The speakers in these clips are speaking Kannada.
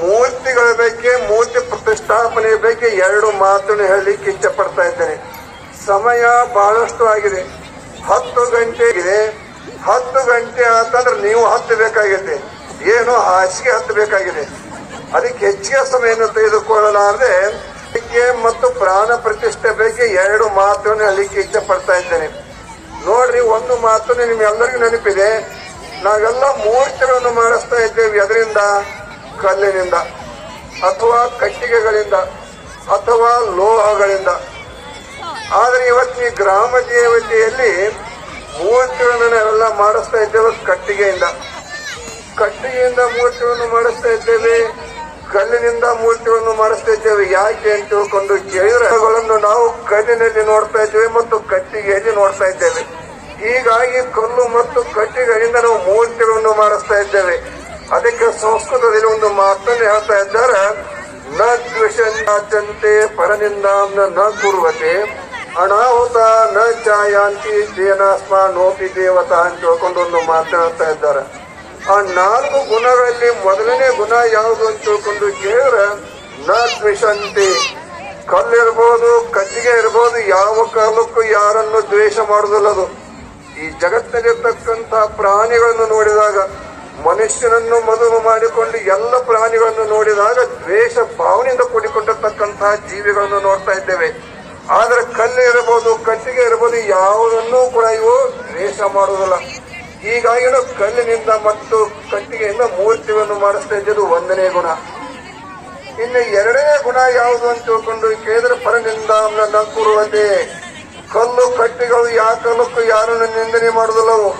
ಮೂರ್ತಿಗಳ ಬಗ್ಗೆ, ಮೂರ್ತಿ ಪ್ರತಿಷ್ಠಾಪನೆ ಬಗ್ಗೆ 2 ಮಾತನ್ನು ಹೇಳಲಿಕ್ಕೆ ಇಚ್ಛೆ ಪಡ್ತಾ ಇದ್ದೇನೆ. ಸಮಯ ಬಹಳಷ್ಟು ಆಗಿದೆ, 10 ಗಂಟೆ ಆಗಿದೆ. 10 ಗಂಟೆ ಆತಂದ್ರೆ ನೀವು ಹತ್ತಬೇಕಾಗಿದೆ, ಏನೋ ಹಾಸಿಗೆ ಹತ್ತಬೇಕಾಗಿದೆ. ಅದಕ್ಕೆ ಹೆಚ್ಚಿಗೆ ಸಮಯವನ್ನು ತೆಗೆದುಕೊಳ್ಳಲಾರದೆ ಮತ್ತು ಪ್ರಾಣ ಪ್ರತಿಷ್ಠೆ ಬಗ್ಗೆ 2 ಮಾತನ್ನು ಹೇಳಲಿಕ್ಕೆ ಇಚ್ಛೆ ಪಡ್ತಾ ಇದ್ದೇನೆ. ನೋಡ್ರಿ, ಒಂದು ಮಾತು ನಿಮ್ಗೆಲ್ಲರಿಗೂ ನೆನಪಿದೆ. ನಾವೆಲ್ಲ ಮೂರ್ತಿಗಳನ್ನು ಮಾಡಿಸ್ತಾ ಇದ್ದೇವೆ. ಅದರಿಂದ ಕಲ್ಲಿನಿಂದ ಅಥವಾ ಕಟ್ಟಿಗೆಗಳಿಂದ ಅಥವಾ ಲೋಹಗಳಿಂದ. ಆದರೆ ಇವತ್ತು ಈ ಗ್ರಾಮ ದೇವತೆಯಲ್ಲಿ ಮೂರ್ತಿಗಳನ್ನು ನಾವೆಲ್ಲ ಮಾಡಿಸ್ತಾ ಇದ್ದೇವೆ ಕಟ್ಟಿಗೆಯಿಂದ ಮೂರ್ತಿಗಳನ್ನು ಮಾಡಿಸ್ತಾ ಇದ್ದೇವೆ, ಕಲ್ಲಿನಿಂದ ಮೂರ್ತಿಗಳನ್ನು ಮಾಡಿಸ್ತಾ ಇದ್ದೇವೆ. ಯಾಕೆ ಅಂತ ತಿಳ್ಕೊಂಡು ಕೇಳಿದ್ರೆ ಅವುಗಳನ್ನು ನಾವು ಕಲ್ಲಿನಲ್ಲಿ ನೋಡ್ತಾ ಇದ್ದೇವೆ ಮತ್ತು ಕಟ್ಟಿಗೆಯಲ್ಲಿ ನೋಡ್ತಾ ಇದ್ದೇವೆ. ಹೀಗಾಗಿ ಕಲ್ಲು ಮತ್ತು ಕಟ್ಟಿಗೆಯಿಂದ ನಾವು ಮೂರ್ತಿಗಳನ್ನು ಮಾಡಿಸ್ತಾ ಇದ್ದೇವೆ. ಅದಕ್ಕೆ ಸಂಸ್ಕೃತದಲ್ಲಿ ಒಂದು ಮಾತನ್ನು ಹೇಳ್ತಾ ಇದ್ದಾರೆ, ನ ದ್ವೇಷಂತೆ ಪರನಿಂದಾಂನ ನ ಕುರುವತೆ ಅನಾಹುತ ನ ಛಾಯಾಂತಿ ದೇನಾಸ್ಮ ನೋಪಿ ದೇವತಾ ಅಂತ ತಿಳ್ಕೊಂಡು ಒಂದು ಮಾತನಾಡ್ತಾ ಇದ್ದಾರೆ. ಆ 4 ಗುಣಗಳಲ್ಲಿ ಮೊದಲನೇ ಗುಣ ಯಾವುದು ಅಂತ ತಿಳ್ಕೊಂಡು ಕೇಳಿದ್ರೆ ನ ದ್ವೇಷಂತೆ. ಕಲ್ಲಿರ್ಬೋದು, ಕಟ್ಟಿಗೆ ಇರ್ಬೋದು, ಯಾವ ಕಾಲಕ್ಕೂ ಯಾರನ್ನು ದ್ವೇಷ ಮಾಡುವುದಿಲ್ಲದು. ಈ ಜಗತ್ತಿನಲ್ಲಿರ್ತಕ್ಕಂಥ ಪ್ರಾಣಿಗಳನ್ನು ನೋಡಿದಾಗ, ಮನುಷ್ಯನನ್ನು ಮದುವೆ ಮಾಡಿಕೊಂಡು ಎಲ್ಲ ಪ್ರಾಣಿಗಳನ್ನು ನೋಡಿದಾಗ ದ್ವೇಷ ಭಾವನೆಯಿಂದ ಕೂಡಿಕೊಂಡಿರ್ತಕ್ಕಂತಹ ಜೀವಿಗಳನ್ನು ನೋಡ್ತಾ ಇದ್ದೇವೆ. ಆದರೆ ಕಲ್ಲು ಇರಬಹುದು, ಕಟ್ಟಿಗೆ ಇರಬಹುದು, ಯಾವುದನ್ನೂ ಕೂಡ ಇವು ದ್ವೇಷ ಮಾಡುವುದಿಲ್ಲ. ಹೀಗಾಗಿ ನಾವು ಕಲ್ಲಿನಿಂದ ಮತ್ತು ಕಟ್ಟಿಗೆಯಿಂದ ಮೂರ್ತಿಗಳನ್ನು ಮಾಡಿಸ್ತಾ ಇದ್ದೇವೆ. 1ನೇ ಗುಣ. ಇನ್ನು 2ನೇ ಗುಣ ಯಾವುದು ಅಂತ ತಿಳ್ಕೊಂಡು ಕೇಳಿದ್ರೆ ಪರನಿಂದ ನ ಕೂರುವಂತೆ. ಕಲ್ಲು ಕಟ್ಟಿಗಳು ಯಾವ ಕಾಲಕ್ಕೂ ಯಾರನ್ನು ನಿಂದನೆ ಮಾಡುವುದಿಲ್ಲವು.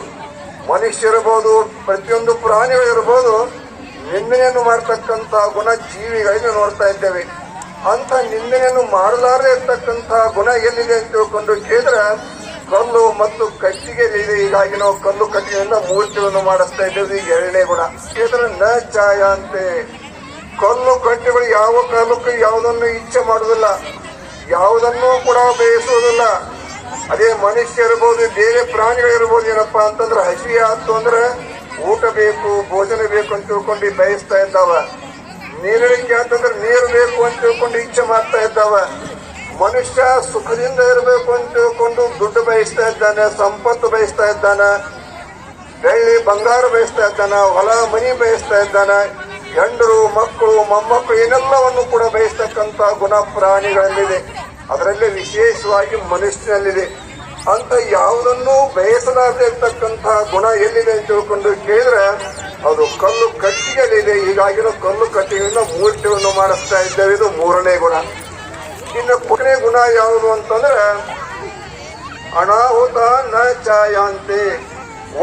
ಮನುಷ್ಯರಿರ್ಬೋದು, ಪ್ರತಿಯೊಂದು ಪ್ರಾಣಿಗಳಿರ್ಬೋದು, ನಿಂದನೆಯನ್ನು ಮಾಡತಕ್ಕಂಥ ಗುಣ ಜೀವಿಗಳಿಗೆ ನೋಡ್ತಾ ಇದ್ದೇವೆ. ಅಂತ ನಿಂದನೆಯನ್ನು ಮಾಡಲಾರದೆ ಇರ್ತಕ್ಕಂಥ ಗುಣ ಎಲ್ಲಿದೆ ಅಂತ ತಿಳ್ಕೊಂಡು ಕೇಳಿದ್ರೆ ಕಲ್ಲು ಮತ್ತು ಕಟ್ಟಿಗೆಯಲ್ಲಿದೆ. ಹೀಗಾಗಿ ನಾವು ಕಲ್ಲು ಕಟ್ಟಿಗೆಯಿಂದ ಮೂರ್ತಿಗಳನ್ನು ಮಾಡಿಸ್ತಾ ಇದ್ದೇವೆ. 2ನೇ ಗುಣ. ಕೇಳಿದ್ರೆ ನ ಛಾಯಾಂತೆ. ಕಲ್ಲು ಕಟ್ಟಿಗಳು ಯಾವ ಕಾಲಕ್ಕೂ ಯಾವುದನ್ನು ಇಚ್ಛೆ ಮಾಡುವುದಿಲ್ಲ, ಯಾವುದನ್ನೂ ಕೂಡ ಬಯಸುವುದಿಲ್ಲ. ಅದೇ ಮನುಷ್ಯ ಇರ್ಬೋದು, ಬೇರೆ ಪ್ರಾಣಿಗಳಿರ್ಬೋದು, ಏನಪ್ಪಾ ಅಂತಂದ್ರೆ ಹಸಿವೆ ಆಯ್ತು ಅಂದ್ರೆ ಊಟ ಬೇಕು, ಭೋಜನ ಬೇಕು ಅಂತ ತಿಳ್ಕೊಂಡು ಬಯಸ್ತಾ ಇದ್ದಾವ. ನೀರಿಳಿಕೆ ಅಂತಂದ್ರೆ ನೀರು ಬೇಕು ಅಂತ ತಿಳ್ಕೊಂಡು ಇಚ್ಛೆ ಮಾಡ್ತಾ ಇದ್ದಾವ. ಮನುಷ್ಯ ಸುಖದಿಂದ ಇರಬೇಕು ಅಂತ ತಿಳ್ಕೊಂಡು ದುಡ್ಡು ಬಯಸ್ತಾ ಇದ್ದಾನೆ, ಸಂಪತ್ತು ಬಯಸ್ತಾ ಇದ್ದಾನೆ, ಬೆಳ್ಳಿ ಬಂಗಾರ ಬಯಸ್ತಾ ಇದ್ದಾನೆ, ಹೊಲ ಮನಿ ಬಯಸ್ತಾ ಇದ್ದಾನೆ, ಗಂಡರು ಮಕ್ಕಳು ಮೊಮ್ಮಕ್ಕಳು ಏನೆಲ್ಲವನ್ನು ಕೂಡ ಬಯಸ್ತಕ್ಕಂಥ ಗುಣ ಪ್ರಾಣಿಗಳಲ್ಲಿದೆ. ಅದರಲ್ಲಿ ವಿಶೇಷವಾಗಿ ಮನುಷ್ಯನಲ್ಲಿದೆ. ಅಂತ ಯಾವುದನ್ನು ಬಯಸಲಾರದೆ ಇರ್ತಕ್ಕಂತಹ ಗುಣ ಎಲ್ಲಿದೆ ಅಂತ ತಿಳ್ಕೊಂಡು ಕೇಳಿದ್ರೆ ಅದು ಕಲ್ಲು ಕಟ್ಟಿಗೆಯಲ್ಲಿದೆ. ಹೀಗಾಗಿ ನಾವು ಕಲ್ಲು ಕಟ್ಟಿಗೆಯಿಂದ ಮೂರ್ತಿಯನ್ನು ಮಾಡಿಸ್ತಾ ಇದ್ದೇವೆ. ಇದು 3ನೇ ಗುಣ. ಇನ್ನು 4ನೇ ಗುಣ ಯಾವುದು ಅಂತಂದ್ರೆ ಅನಾಹುತ ನ ಛಾಯಾಂತೆ.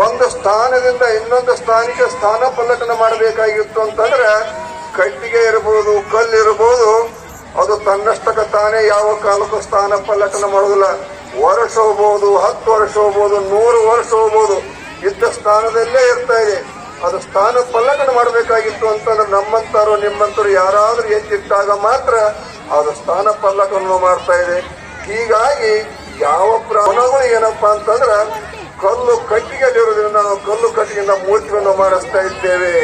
ಒಂದು ಸ್ಥಾನದಿಂದ ಇನ್ನೊಂದು ಸ್ಥಾನಕ್ಕೆ ಸ್ಥಾನ ಪಲ್ಲಟನ ಮಾಡಬೇಕಾಗಿತ್ತು ಅಂತಂದ್ರೆ ಕಟ್ಟಿಗೆ ಇರ್ಬೋದು, ಕಲ್ಲಿರ್ಬೋದು, ಅದು ತನ್ನಷ್ಟಕ್ಕೆ ತಾನೇ ಯಾವ ಕಾಲಕ್ಕೂ ಸ್ಥಾನ ಪಲ್ಲಟನ ಮಾಡೋದಿಲ್ಲ. ವರ್ಷ ಹೋಗ್ಬೋದು, 10 ವರ್ಷ ಹೋಗ್ಬೋದು, 100 ವರ್ಷ ಹೋಗ್ಬೋದು, ಇದ್ದ ಸ್ಥಾನದಲ್ಲೇ ಇರ್ತಾ ಇದೆ. ಅದು ಸ್ಥಾನ ಪಲ್ಲಟನ ಮಾಡಬೇಕಾಗಿತ್ತು ಅಂತಂದ್ರೆ ನಮ್ಮಂತರು ನಿಮ್ಮಂತರು ಯಾರಾದ್ರೂ ಎತ್ತಿಟ್ಟಾಗ ಮಾತ್ರ ಅದು ಸ್ಥಾನ ಪಲ್ಲಟವನ್ನು ಮಾಡ್ತಾ ಇದೆ. ಹೀಗಾಗಿ ಯಾವ ಪ್ರಾಣಿಗಳು ಏನಪ್ಪಾ ಅಂತಂದ್ರೆ ಕಲ್ಲು ಕಟ್ಟಿಗೆಯಲ್ಲಿರೋದ್ರಿಂದ ನಾವು ಕಲ್ಲು ಕಟ್ಟಿಗೆಯಿಂದ ಮೂರ್ತಿಯನ್ನು ಮಾಡಿಸ್ತಾ ಇದ್ದೇವೆ.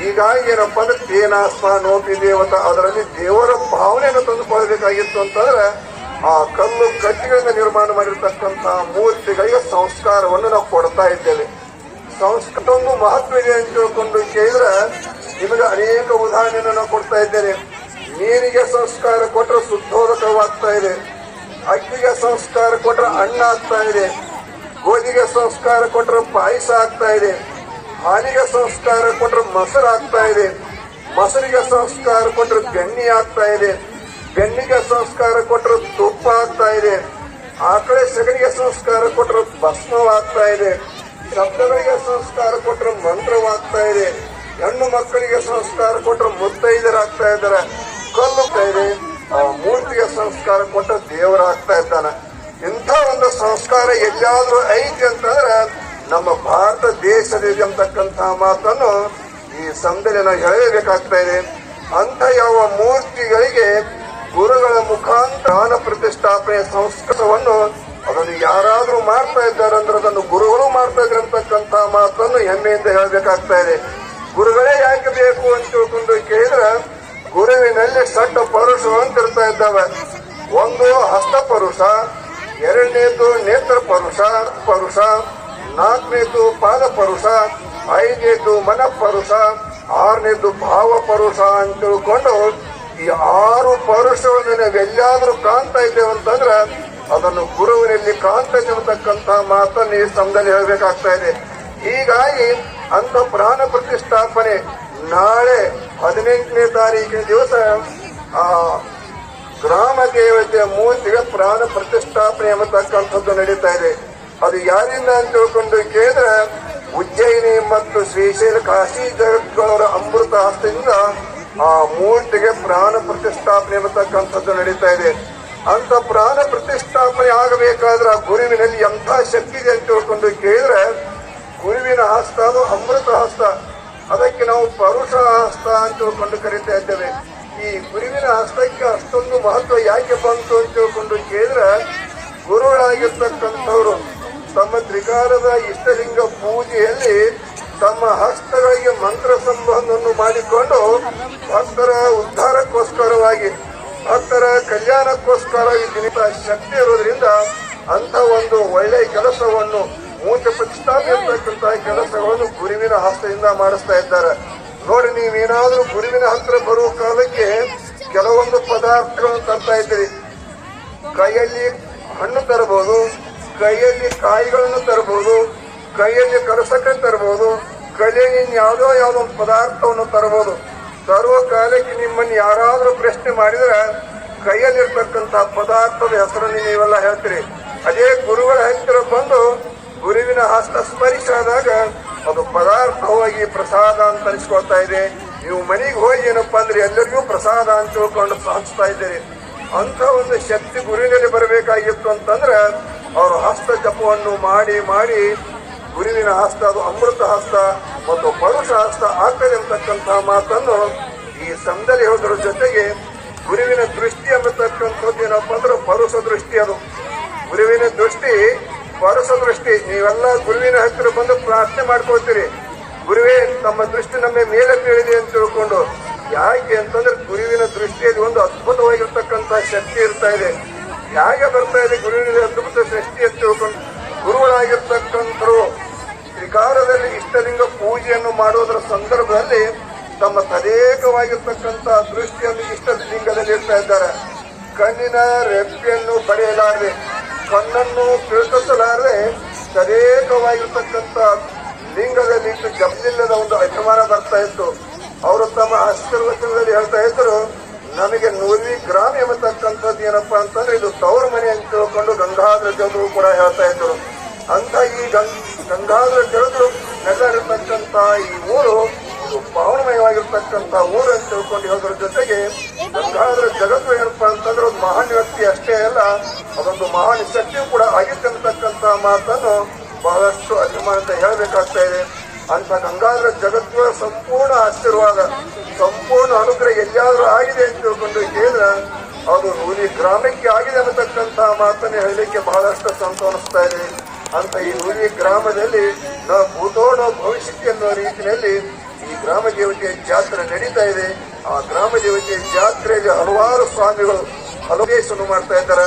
ಹೀಗಾಗಿ ಏನಪ್ಪಾ ಅಂದ್ರೆ ತೇನಾಸ್ಮ ನೋಪಿ ದೇವತಾ. ಅದರಲ್ಲಿ ದೇವರ ಭಾವನೆಯನ್ನು ತಂದುಕೊಳ್ಬೇಕಾಗಿತ್ತು ಅಂತಂದ್ರೆ ಆ ಕಲ್ಲು ಕಟ್ಟಿಗೆಯಿಂದ ನಿರ್ಮಾಣ ಮಾಡಿರ್ತಕ್ಕಂಥ ಮೂರ್ತಿಗಳಿಗೆ ಸಂಸ್ಕಾರವನ್ನು ನಾವು ಕೊಡ್ತಾ ಇದ್ದೇವೆ. ಸಂಸ್ಕೃತ ಒಂದು ಮಹತ್ವ ಇದೆ ಅಂತ ತಿಳ್ಕೊಂಡು ಕೇಳಿದ್ರೆ ನಿಮಗೆ ಅನೇಕ ಉದಾಹರಣೆಯನ್ನು ನಾವು ಕೊಡ್ತಾ ಇದ್ದೇನೆ. ನೀರಿಗೆ ಸಂಸ್ಕಾರ ಕೊಟ್ಟರೆ ಶುದ್ಧೋದಕವಾಗ್ತಾ ಇದೆ, ಅಕ್ಕಿಗೆ ಸಂಸ್ಕಾರ ಕೊಟ್ಟರೆ ಅನ್ನ ಆಗ್ತಾ ಇದೆ, ಗೋಧಿಗೆ ಸಂಸ್ಕಾರ ಕೊಟ್ಟರೆ ಪಾಯಸ ಆಗ್ತಾ ಇದೆ, ಹಾಲಿಗೆ ಸಂಸ್ಕಾರ ಕೊಟ್ಟರೆ ಮೊಸರು ಆಗ್ತಾ ಇದೆ, ಮೊಸರಿಗೆ ಸಂಸ್ಕಾರ ಕೊಟ್ಟರೆ ಬೆಣ್ಣೆ ಆಗ್ತಾ ಇದೆ, ಬೆಣ್ಣಿಗೆ ಸಂಸ್ಕಾರ ಕೊಟ್ಟರೆ ತುಪ್ಪ ಆಗ್ತಾ ಇದೆ, ಆಕಳ ಸಗಣಿಗೆ ಸಂಸ್ಕಾರ ಕೊಟ್ಟರೆ ಭಸ್ಮವಾಗ್ತಾ ಇದೆ, ಶಬ್ದಗಳಿಗೆ ಸಂಸ್ಕಾರ ಕೊಟ್ಟರೆ ಮಂತ್ರವಾಗ್ತಾ ಇದೆ, ಹೆಣ್ಣು ಮಕ್ಕಳಿಗೆ ಸಂಸ್ಕಾರ ಕೊಟ್ಟರೆ ಮುತ್ತೈದರಾಗ್ತಾ ಇದ್ದಾರೆ, ಕಲ್ಲುತ್ತಾ ಇದೆ, ಮೂರ್ತಿಗೆ ಸಂಸ್ಕಾರ ಕೊಟ್ಟ ದೇವರಾಗ್ತಾ ಇದ್ದಾನೆ. ಇಂಥ ಒಂದು ಸಂಸ್ಕಾರ ಎಲ್ಲಾದ್ರೂ ಐತಿ ಅಂತಂದ್ರೆ ನಮ್ಮ ಭಾರತ ದೇಶದಲ್ಲಿ ಅಂತಕ್ಕಂತಹ ಮಾತನ್ನು ಈ ಸಮಯದಲ್ಲಿ ನಾವು ಹೇಳಲೇಬೇಕಾಗ್ತಾ ಇದೆ. ಅಂತ ಯಾವ ಮೂರ್ತಿಗಳಿಗೆ ಗುರುಗಳ ಮುಖಾಂತರ ಪ್ರಾಣ ಪ್ರತಿಷ್ಠಾಪನೆ ಸಂಸ್ಕೃತವನ್ನು ಅದನ್ನು ಯಾರಾದ್ರೂ ಮಾಡ್ತಾ ಇದ್ದಾರೆ ಅಂದ್ರೆ ಅದನ್ನು ಗುರುಗಳು ಮಾಡ್ತಾ ಇದ್ದಾರೆ ಅಂತಕ್ಕಂತಹ ಮಾತನ್ನು ಹೆಮ್ಮೆಯಿಂದ ಹೇಳಬೇಕಾಗ್ತಾ ಇದೆ. ಗುರುಗಳೇ ಯಾಕೆ ಬೇಕು ಅಂತ ತಿಳ್ಕೊಂಡು ಗುರುವಿನಲ್ಲಿ ಷಟ್ ಪರುಷ ಅಂತ ಇರ್ತಾ ಇದ್ದಾವೆ. ಒಂದು ಹಸ್ತ ಪರುಷ, ಎರಡನೇದು ನೇತ್ರ ಪರುಷ, ನಾಲ್ಕನೇದು ಪಾದ ಪರುಷ, ಐದನೇದು ಮನ ಪರುಷ, ಆರನೇದು ಭಾವ ಪರುಷ ಅಂತ ತಿಳ್ಕೊಂಡು ಈ 6 ಪರುಷವನ್ನು ನಾವೆಲ್ಲಾದ್ರೂ ಕಾಣ್ತಾ ಇದ್ದೇವೆ ಅಂತಂದ್ರೆ ಅದನ್ನು ಗುರುವಿನಲ್ಲಿ ಕಾಣ್ತಾ ಇರ್ತಕ್ಕಂಥ ಮಾತನ್ನು ಈ ಸಮಯದಲ್ಲಿ ಹೇಳಬೇಕಾಗ್ತಾ ಇದೆ. ಹೀಗಾಗಿ ಅಂತ ಪ್ರಾಣ ಪ್ರತಿಷ್ಠಾಪನೆ ನಾಳೆ 18ನೇ ತಾರೀಕಿನ ದಿವಸ ಆ ಗ್ರಾಮ ದೇವತೆಯ ಮೂರ್ತಿಗೆ ಪ್ರಾಣ ಪ್ರತಿಷ್ಠಾಪನೆ ಎಂಬತಕ್ಕಂಥದ್ದು ನಡೀತಾ ಇದೆ. ಅದು ಯಾರಿಂದ ಅಂತ ತಿಳ್ಕೊಂಡು ಕೇಳಿದ್ರೆ ಉಜ್ಜಯಿನಿ ಮತ್ತು ಶ್ರೀಶೈಲ ಕಾಶಿ ಜಗತ್ಗಳವರ ಅಮೃತ ಹಸ್ತದಿಂದ ಆ ಮೂರ್ತಿಗೆ ಪ್ರಾಣ ಪ್ರತಿಷ್ಠಾಪನೆ ಎಂಬತಕ್ಕಂಥದ್ದು ನಡೀತಾ ಇದೆ. ಅಂತ ಪ್ರಾಣ ಪ್ರತಿಷ್ಠಾಪನೆ ಆಗಬೇಕಾದ್ರೆ ಆ ಗುರುವಿನಲ್ಲಿ ಎಂಥ ಶಕ್ತಿ ಇದೆ ಅಂತ ತಿಳ್ಕೊಂಡು ಕೇಳಿದ್ರೆ ಗುರುವಿನ ಹಸ್ತ ಅದು ಅಮೃತ ಹಸ್ತ. ಅದಕ್ಕೆ ನಾವು ಪರುಷ ಹಸ್ತ ಅಂತ ತಿಳ್ಕೊಂಡು ಕರೀತಾ ಇದ್ದೇವೆ. ಈ ಗುರುವಿನ ಹಸ್ತಕ್ಕೆ ಅಷ್ಟೊಂದು ಮಹತ್ವ ಯಾಕೆ ಬಂತು ಅಂತ ತಿಳ್ಕೊಂಡು ಕೇಳಿದ್ರೆ ಗುರುಗಳಾಗಿರ್ತಕ್ಕಂಥವ್ರು ತಮ್ಮ ತ್ರಿಕಾಲದ ಇಷ್ಟಲಿಂಗ ಪೂಜೆಯಲ್ಲಿ ತಮ್ಮ ಹಸ್ತಗಳಿಗೆ ಮಂತ್ರ ಸಂಬಂಧವನ್ನು ಮಾಡಿಕೊಂಡು ಭಕ್ತರ ಉದ್ಧಾರಕ್ಕೋಸ್ಕರವಾಗಿ ಭಕ್ತರ ಕಲ್ಯಾಣಕ್ಕೋಸ್ಕರ ಇದರಿಂದ ಶಕ್ತಿ ಇರೋದ್ರಿಂದ ಅಂತ ಒಂದು ಒಳ್ಳೆಯ ಕೆಲಸವನ್ನು ಮೂರ್ತಿ ಪ್ರತಿಷ್ಠಾಪನೆ ಇರ್ತಕ್ಕಂತಹ ಕೆಲಸಗಳನ್ನು ಗುರುವಿನ ಹಸ್ತದಿಂದ ಮಾಡಿಸ್ತಾ ಇದ್ದಾರೆ. ನೋಡಿ, ನೀವೇನಾದ್ರೂ ಗುರುವಿನ ಹತ್ರ ಬರುವ ಕಾಲಕ್ಕೆ ಕೆಲವೊಂದು ಪದಾರ್ಥಗಳನ್ನು ತರ್ತಾ ಇದ್ದೀರಿ. ಕೈಯಲ್ಲಿ ಹಣ್ಣು ತರಬಹುದು, ಕೈಯಲ್ಲಿ ಕಾಯಿಗಳನ್ನು ತರಬಹುದು, ಕೈಯಲ್ಲಿ ಕಲಸಕ್ಕೆ ತರಬಹುದು, ಕೈಯಲ್ಲಿ ಯಾವುದೋ ಒಂದು ಪದಾರ್ಥವನ್ನು ತರಬಹುದು. ತರುವ ಕಾಲಕ್ಕೆ ನಿಮ್ಮನ್ನು ಯಾರಾದ್ರೂ ಪ್ರಶ್ನೆ ಮಾಡಿದ್ರೆ ಕೈಯಲ್ಲಿರ್ತಕ್ಕಂತಹ ಪದಾರ್ಥದ ಹೆಸರನ್ನು ನೀವೆಲ್ಲ ಹೇಳ್ತೀರಿ. ಅದೇ ಗುರುಗಳ ಹತ್ತಿರ ಬಂದು ಗುರುವಿನ ಹಸ್ತ ಸ್ಪರ್ಶ ಆದಾಗ ಅದು ಪದಾರ್ಥವಾಗಿ ಪ್ರಸಾದ ಅಂತ ಅನಿಸ್ಕೊಳ್ತಾ ಇದೆ. ನೀವು ಮನೆಗೆ ಹೋಗಿ ಏನಪ್ಪಾ ಅಂದ್ರೆ ಎಲ್ಲರಿಗೂ ಪ್ರಸಾದ ಅಂತ ತಿಳ್ಕೊಂಡು ಹಂಚ್ತಾ ಇದ್ದೀರಿ. ಅಂತ ಒಂದು ಶಕ್ತಿ ಗುರುವಿನಲ್ಲಿ ಬರಬೇಕಾಗಿತ್ತು ಅಂತಂದ್ರೆ ಅವರು ಹಸ್ತ ಜಪವನ್ನು ಮಾಡಿ ಮಾಡಿ ಗುರುವಿನ ಹಸ್ತ ಅದು ಅಮೃತ ಹಸ್ತ ಮತ್ತು ಪರುಷ ಹಸ್ತ ಆಗ್ತದೆ ಅಂತಕ್ಕಂತಹ ಮಾತನ್ನು ಈ ಸಮಯದಲ್ಲಿ ಹೇಳೋದ್ರ ಜೊತೆಗೆ ಗುರುವಿನ ದೃಷ್ಟಿ ಎಂಬತಕ್ಕಂಥದ್ದು ಏನಪ್ಪಾ ಅಂದ್ರೆ ಪರುಷ ದೃಷ್ಟಿ. ಅದು ಗುರುವಿನ ದೃಷ್ಟಿ ಪರುಷ ದೃಷ್ಟಿ. ನೀವೆಲ್ಲ ಗುರುವಿನ ಹತ್ತಿರ ಬಂದು ಪ್ರಾರ್ಥನೆ ಮಾಡ್ಕೊಳ್ತೀರಿ, ಗುರುವೇ ನಮ್ಮ ದೃಷ್ಟಿ ನಮ್ಮ ಮೇಲೆ ಬೀಳಿದೆ ಅಂತ ತಿಳ್ಕೊಂಡು. ಯಾಕೆ ಅಂತಂದ್ರೆ ಗುರುವಿನ ದೃಷ್ಟಿಯಲ್ಲಿ ಒಂದು ಅದ್ಭುತವಾಗಿರ್ತಕ್ಕಂಥ ಶಕ್ತಿ ಇರ್ತಾ ಇದೆ. ಹೇಗೆ ಬರ್ತಾ ಇದೆ ಗುರುವಿನ ಅದ್ಭುತ ಶಕ್ತಿ ಅಂತ ತಿಳ್ಕೊಂಡು ಗುರುಗಳಾಗಿರ್ತಕ್ಕಂಥರು ತ್ರಿಕಾಲದಲ್ಲಿ ಇಷ್ಟಲಿಂಗ ಪೂಜೆಯನ್ನು ಮಾಡುವುದರ ಸಂದರ್ಭದಲ್ಲಿ ತಮ್ಮ ತದೇಕವಾಗಿರ್ತಕ್ಕಂಥ ದೃಷ್ಟಿಯನ್ನು ಇಷ್ಟಲಿಂಗದಲ್ಲಿ ಇರ್ತಾ ಇದ್ದಾರೆ. ಕಣ್ಣಿನ ರೆಪ್ಪೆಯನ್ನು ಪಡೆಯಲಾರದೆ, ಕಣ್ಣನ್ನು ತಿಳ್ಕಿಸಲಾರದೆ ತದೇಕವಾಗಿರ್ತಕ್ಕಂಥ ಲಿಂಗದಲ್ಲಿ ಜಪಲಿಲ್ಲದ ಒಂದು ಅಭಿಮಾನ ಬರ್ತಾ ಇತ್ತು. ಅವರು ತಮ್ಮ ಆಶೀರ್ವಚನದಲ್ಲಿ ಹೇಳ್ತಾ ಇದ್ರು, ನಮಗೆ 100 ಗ್ರಾಮ ಎಂಬತಕ್ಕಂಥದ್ದು ಏನಪ್ಪಾ ಅಂತಂದ್ರೆ ಇದು ತವರು ಮನೆ ಅಂತ ತಿಳ್ಕೊಂಡು ಗಂಗಾಧರ ಜಗದ್ರು ಕೂಡ ಹೇಳ್ತಾ ಇದ್ರು. ಅಂತ ಈ ಗಂಗಾಧರ ಜಗದ್ರು ನೆಲೆಯಿರತಕ್ಕಂಥ ಈ ಊರು ಇದು ಪಾವನಮಯವಾಗಿರ್ತಕ್ಕಂಥ ಊರು ಅಂತ ತಿಳ್ಕೊಂಡು ಹೇಳೋದ್ರ ಜೊತೆಗೆ ಗಂಗಾಧರ ಜಗತ್ತು ಏನಪ್ಪಾ ಅಂತಂದ್ರೆ ಒಂದು ಮಹಾನ್ ವ್ಯಕ್ತಿ ಅಷ್ಟೇ ಅಲ್ಲ, ಅದೊಂದು ಮಹಾನ್ ಶಕ್ತಿಯೂ ಕೂಡ ಆಗಿರ್ತಕ್ಕಂಥ ಮಾತನ್ನು ಬಹಳಷ್ಟು ಅಭಿಮಾನದ ಹೇಳಬೇಕಾಗ್ತಾ ಇದೆ. ಅಂತ ಗಂಗಾಧರ ಜಗತ್ತು ಸಂಪೂರ್ಣ ಆಶೀರ್ವಾದ, ಸಂಪೂರ್ಣ ಅನುಗ್ರಹ ಎಲ್ಲಿಯಾದ್ರೂ ಆಗಿದೆ ಅಂತ ತಿಳ್ಕೊಂಡು ಕೇಳಿದ್ರೆ ಅದು 100 ಗ್ರಾಮಕ್ಕೆ ಆಗಿದೆ ಅನ್ನತಕ್ಕಂಥ ಮಾತನ್ನು ಹೇಳಲಿಕ್ಕೆ ಬಹಳಷ್ಟು ಸಂತೋಷಿಸ್ತಾ ಇದೆ. ಅಂತ ಈ 100 ಗ್ರಾಮದಲ್ಲಿ ನಾವು ಭೂತೋಣ ಭವಿಷ್ಯಕ್ಕೆ ಅನ್ನೋ ರೀತಿಯಲ್ಲಿ ಈ ಗ್ರಾಮ ದೇವತೆಯ ಜಾತ್ರೆ ನಡೀತಾ ಇದೆ. ಆ ಗ್ರಾಮ ದೇವತೆಯ ಜಾತ್ರೆಯಲ್ಲಿ ಹಲವಾರು ಸ್ವಾಮಿಗಳು ಅಲೋಕೇಶವನ್ನು ಮಾಡ್ತಾ ಇದ್ದಾರೆ.